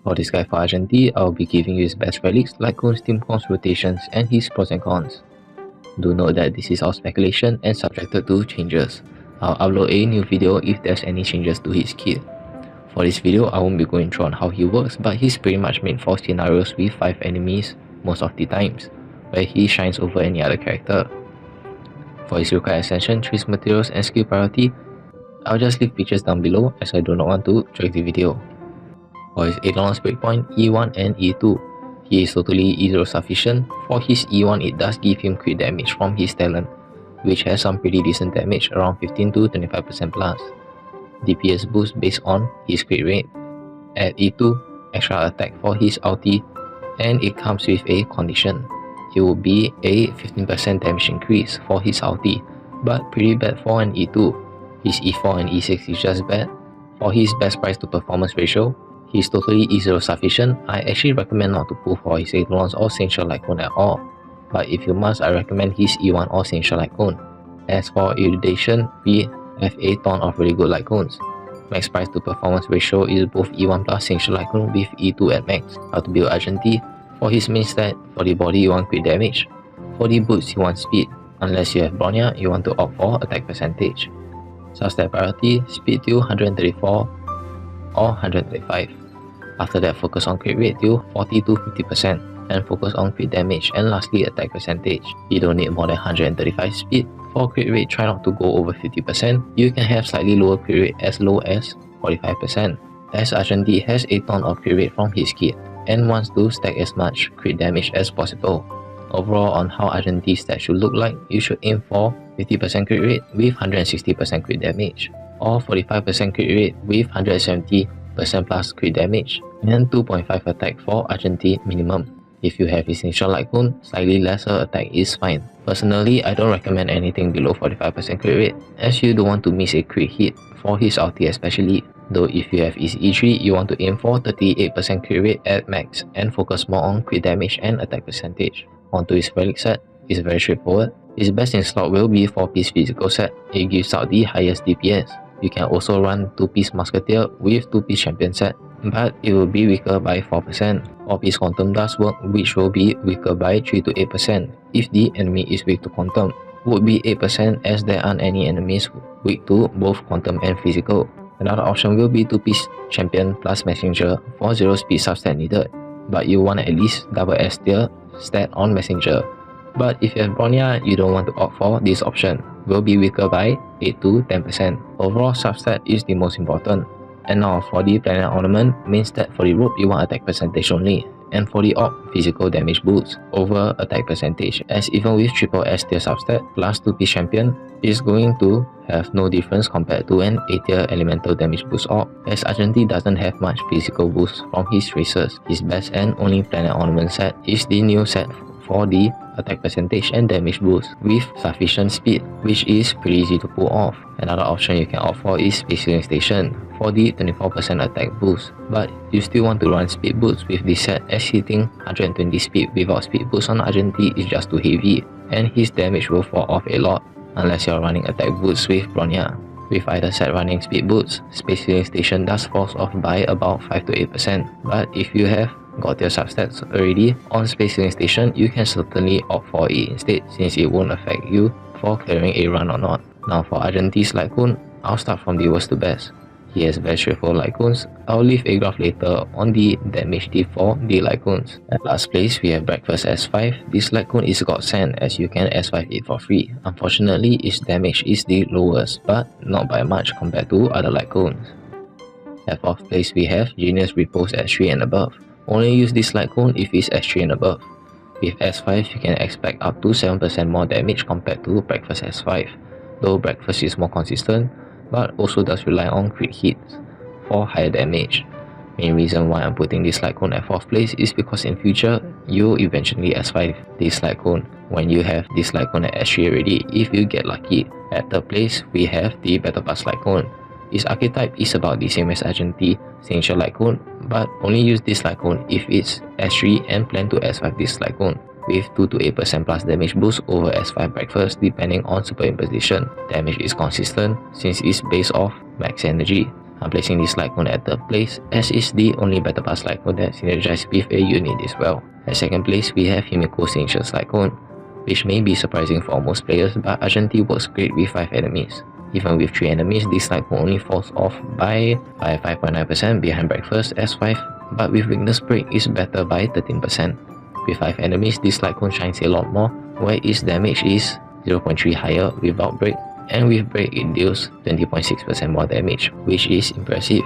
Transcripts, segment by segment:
For this guy for Argenti, I'll be giving you his best relics, Lightcone's Teamcomp Rotations, and his pros and cons. Do note that this is all speculation and subjected to changes. I'll upload a new video if there's any changes to his kit. For this video, I won't be going through on how he works, but he's pretty much made for scenarios with 5 enemies most of the times, where he shines over any other character. For his required Ascension, trace materials, and skill priority, I'll just leave pictures down below as I do not want to drag the video. For his Eidolons breakpoint, E1 and E2, he is totally E0 sufficient. For his E1, it does give him crit damage from his talent, which has some pretty decent damage, around 15 to 25% plus. DPS boost based on his crit rate. At E2, extra attack for his ulti, and it comes with a condition. It will be a 15% damage increase for his ulti, but pretty bad for an E2. His E4 and E6 is just bad. For his best price to performance ratio, he's totally E0 sufficient. I actually recommend not to pull for his Eidolons or Essential Lightcone at all, but if you must, I recommend his E1 or Essential Lightcone. As for elucidation, we have a ton of really good Lightcones. Max price to performance ratio is both E1 plus Essential Lightcone with E2 at max. How to build Argenti? For his main stat, for the body you want crit damage. For the boots you want speed. Unless you have Bronya, you want to opt for attack percentage. Substat priority, speed till 134 or 135. After that, focus on crit rate till 40 to 50% and focus on crit damage, and lastly attack percentage. You don't need more than 135 speed. For crit rate, try not to go over 50%. You can have slightly lower crit rate as low as 45%, as Argenti has a ton of crit rate from his kit and wants to stack as much crit damage as possible. Overall, on how Argenti's stats should look like, you should aim for 50% crit rate with 160% crit damage, or 45% crit rate with 170% plus crit damage, and 2.5 attack for Argenti minimum. If you have Essential Lightcone, slightly lesser attack is fine. Personally, I don't recommend anything below 45% crit rate, as you don't want to miss a crit hit for his ulti especially. Though if you have his E3, you want to aim for 38% crit rate at max and focus more on crit damage and attack percentage. Onto his Relic Set, it's very straightforward. His best in slot will be 4-piece physical set. It gives out the highest DPS. You can also run 2-piece Musketeer with 2-piece champion set, but it will be weaker by 4%. 4-piece Quantum does work, which will be weaker by 3 to 8% if the enemy is weak to Quantum. Would be 8% as there aren't any enemies weak to both Quantum and physical. Another option will be 2-piece champion plus messenger for 0 speed substat needed, but you want at least double S tier stat on messenger. But if you have Bronya, you don't want to opt for this option. Will be weaker by 8 to 10%. Overall substat is the most important. And now for the Planar Ornament, main stat for the rope you want attack percentage only, and for the op, physical damage boost over attack percentage, as even with triple S tier substat plus 2-piece champion, is going to have no difference compared to an A tier elemental damage boost op, as Argenti doesn't have much physical boost from his traces. His best and only Planar Ornament set is the new set for the attack percentage and damage boost with sufficient speed, which is pretty easy to pull off. Another option you can opt for is Space Healing Station for the 24% attack boost, but you still want to run speed boost with this set, as hitting 120 speed without speed boost on Argenti is just too heavy, and his damage will fall off a lot unless you're running attack boost with Bronya. With either set running speed boosts, Space Healing Station does fall off by about 5 to 8%, but if you have got your substats already on Space Healing Station, you can certainly opt for it instead, since it won't affect you for clearing a run or not. Now for Argenti's Lightcone, I'll start from the worst to best. He has very straightforward Lightcones. I'll leave a graph later on the damage diff for the Lightcones. At last place, we have Breakfast S5. This Lightcone is godsend, as you can S5 it for free. Unfortunately, its damage is the lowest, but not by much compared to other Lightcones. At 4th place, we have Genius Repose S3 and above. Only use this Lightcone if it's S3 and above. With S5, you can expect up to 7% more damage compared to Breakfast S5, though Breakfast is more consistent, but also does rely on crit hits for higher damage. Main reason why I'm putting this Lightcone at 4th place is because in future, you'll eventually S5 this Lightcone when you have this Lightcone at S3 already if you get lucky. At 3rd place, we have the Battle Pass Lightcone. Its archetype is about the same as Argenti, Essential Lightcone, but only use this Lightcone if it's S3 and plan to S5 this Lightcone, with 2 to 8% plus damage boost over S5 Breakfast depending on superimposition. Damage is consistent since it's based off max energy. I'm placing this Lightcone at third place as is the only battle pass Lightcone that synergizes with a unit as well. At second place we have Himiko's Signature Lightcone, which may be surprising for most players, but Argenti works great with 5 enemies. Even with 3 enemies, this Lightcone only falls off by 5.9% behind Breakfast S5, but with Weakness Break is better by 13%. With 5 enemies, this Lightcone shines a lot more, where its damage is 0.3 higher without Break, and with Break it deals 20.6% more damage, which is impressive,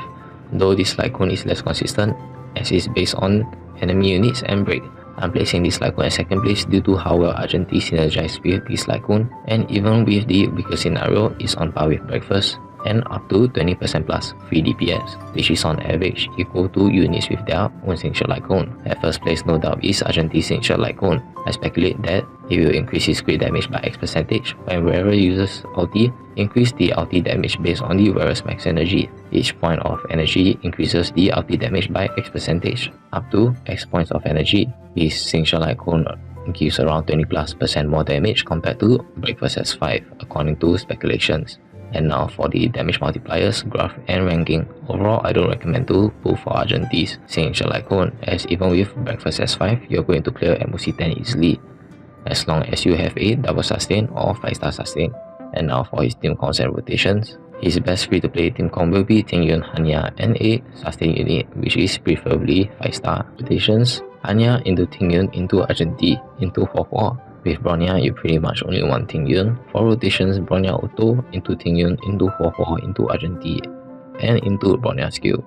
though this Lightcone is less consistent as it's based on enemy units and Break. I'm placing this Lightcone at second place due to how well Argenti synergizes with this Lightcone, and even with the weaker scenario is on par with Breakfast and up to 20% plus free DPS, which is on average equal to units with their own signature Lightcone. At first place no doubt is Argenti's signature Lightcone. I speculate that it will increase his crit damage by X percentage when wearer uses ulti, increase the ulti damage based on the wearer's max energy. Each point of energy increases the ulti damage by X percentage. Up to X points of energy, his signature Lightcone gives around 20+% more damage compared to Breakfast S5 according to speculations. And now for the damage multipliers, graph and ranking. Overall, I don't recommend to pull for Argenti's signature Lightcone, as even with Breakfast S5, you're going to clear MOC 10 easily, as long as you have a double sustain or 5-star sustain. And now for his team comps and rotations. His best free to play team comp will be Tingyun, Hanya, and a sustain unit, which is preferably 5-star. Rotations: Hanya into Tingyun into Argenti into Huohuo. With Bronya, you pretty much only want Tingyun. For rotations, Bronya Auto into Tingyun into Huohuo into Argenti and into Bronya skill.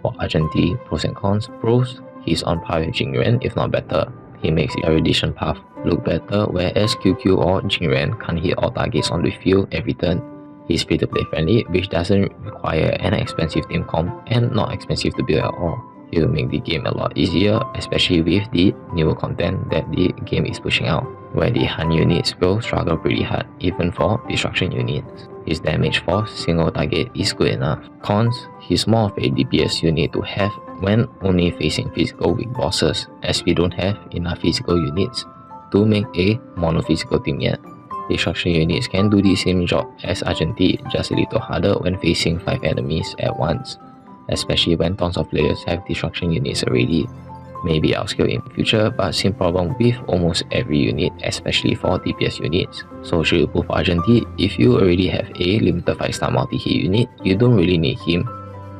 For Argenti, pros and cons. Pros: he's on par with Jingyuan if not better. He makes the Erudition path look better, whereas QQ or Jingyuan can't hit all targets on the field every turn. He's free to play friendly, which doesn't require an expensive team comp and not expensive to build at all. It will make the game a lot easier, especially with the newer content that the game is pushing out, where the Han units will struggle pretty hard even for destruction units. His damage for single target is good enough. Cons: he's more of a DPS unit to have when only facing physical weak bosses, as we don't have enough physical units to make a mono-physical team yet. Destruction units can do the same job as Argenti, just a little harder when facing 5 enemies at once, especially when tons of players have destruction units already. Maybe upscale in future, but same problem with almost every unit, especially for DPS units. So should you pull for Argenti? If you already have a limited 5-star multi-hit unit, you don't really need him.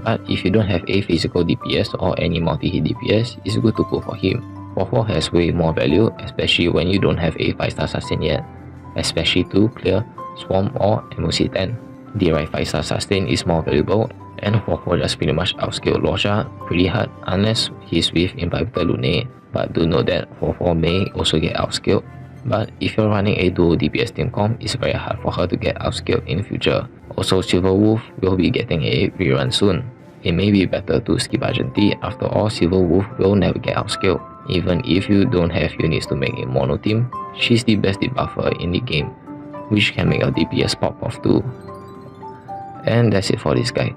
But if you don't have a physical DPS or any multi-hit DPS, it's good to pull for him. Huohuo has way more value, especially when you don't have a 5-star sustain yet, especially to clear Swarm or MOC 10. The right 5-star sustain is more valuable, and Huohuo just pretty much outscaled Luoxia pretty hard unless he's with Imbibitor Lune, but do note that Huohuo may also get outscaled. But if you're running a dual DPS team comp, it's very hard for her to get outscaled in future. Also, Silver Wolf will be getting a rerun soon. It may be better to skip Argenti, after all Silver Wolf will never get outscaled. Even if you don't have units to make a mono team, she's the best debuffer in the game, which can make a DPS pop off too. And that's it for this guide.